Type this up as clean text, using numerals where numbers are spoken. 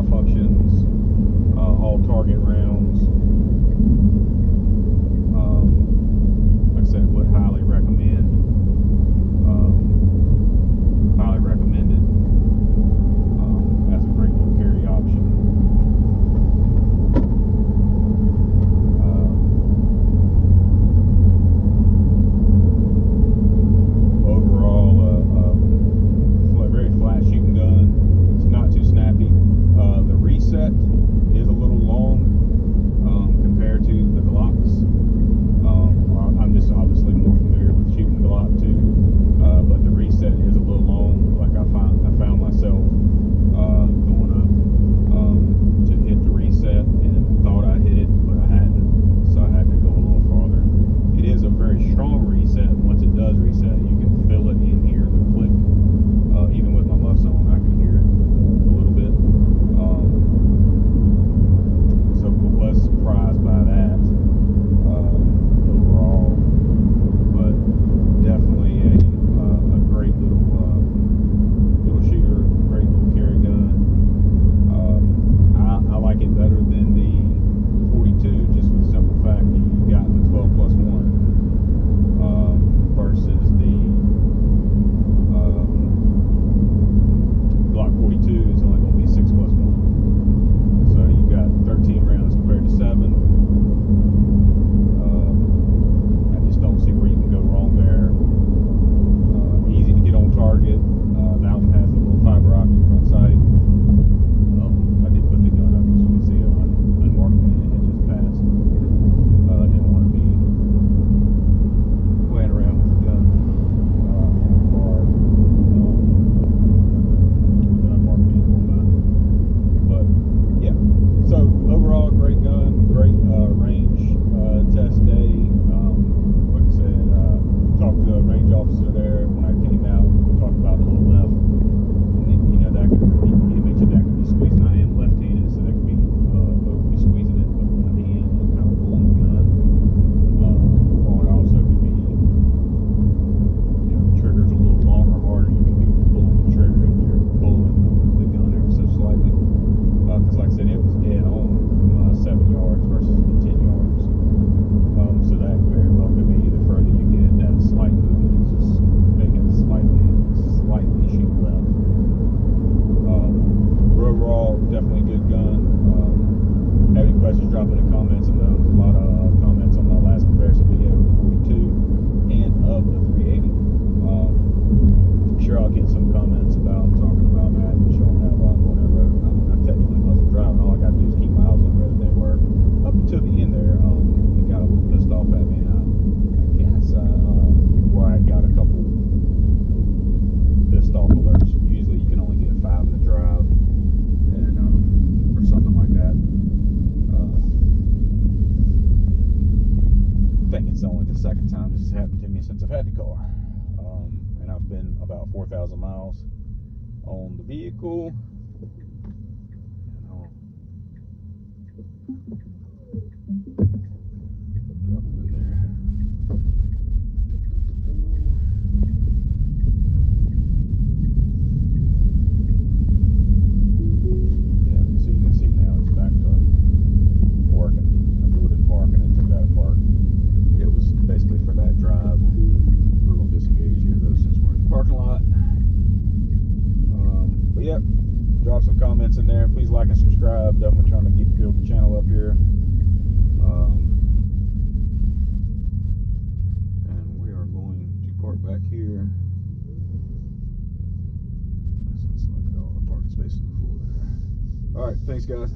functions, all target rounds. Like I said, would highly recommend. Highly recommend it as a great little carry option. Overall, very flat shooting gun. It's not too snappy. The reset is a little long compared to the Glocks. I'm just obviously more familiar with shooting the Glock too, but the reset is a little long. Like I found myself going up to hit the reset and thought I hit it, but I hadn't, so I had to go a little farther. It is a very strong reset. Once it does reset, you can feel it in here, the click. Even with my muffs on, I can hear it a little bit. So I was surprised by that overall, but definitely a great little shooter, great little carry gun. I like it better than the 42, just for the simple fact that you've got the 12+1 versus the Glock 42 is only going to be 6+1. So you got 13 rounds compared to 7. I just don't see where you can go wrong there. Easy to get on target. That one has a little fiber optic front sight. I did put the gun up, as you can see, unmarked and it just passed. Didn't want to be playing around with the gun in the car. Unmarked vehicle going by. But yeah, so overall, great gun, great range test day. Like I said, talked to the range officer there when I came out. Talked about a little left, and then that he mentioned that could be squeezing. I am left-handed, so that could be overly squeezing it with one hand and kind of pulling the gun. Or it also could be, the trigger's a little longer, harder. You could be pulling the trigger and you're pulling the gun ever so slightly. Because like I said, it was dead on 7 yards versus the 10 yards. So that very well could be the further you get, that slight movement is just making it slightly shoot left. Overall, definitely a good gun. Have any questions, drop in the comments. And there was a lot of comments on my last comparison video of the 42 and of the 380. I'm sure I'll get some comments about talking about that and showing that while I'm on that road. I technically wasn't driving. All I got to do is keep my eyes on the road. They were up until the end there. It got a little pissed off at me. I guess where I got a couple pissed off alerts. Usually you can only get 5 in a drive, and or something like that. I think it's only the second time this has happened to me since I've had the car. And I've been about 4,000 miles on the vehicle. And I'll drop it in there. Yeah, so you can see now it's back to working. I threw it in park and then took it out of park. It was basically for that drive. We're going to disengage here though since we're in the parking lot. But yep, drop some comments in there. Please like and subscribe. Definitely trying to build the channel up here. And we are going to park back here. Since all the parking spaces are full there. All right, thanks guys.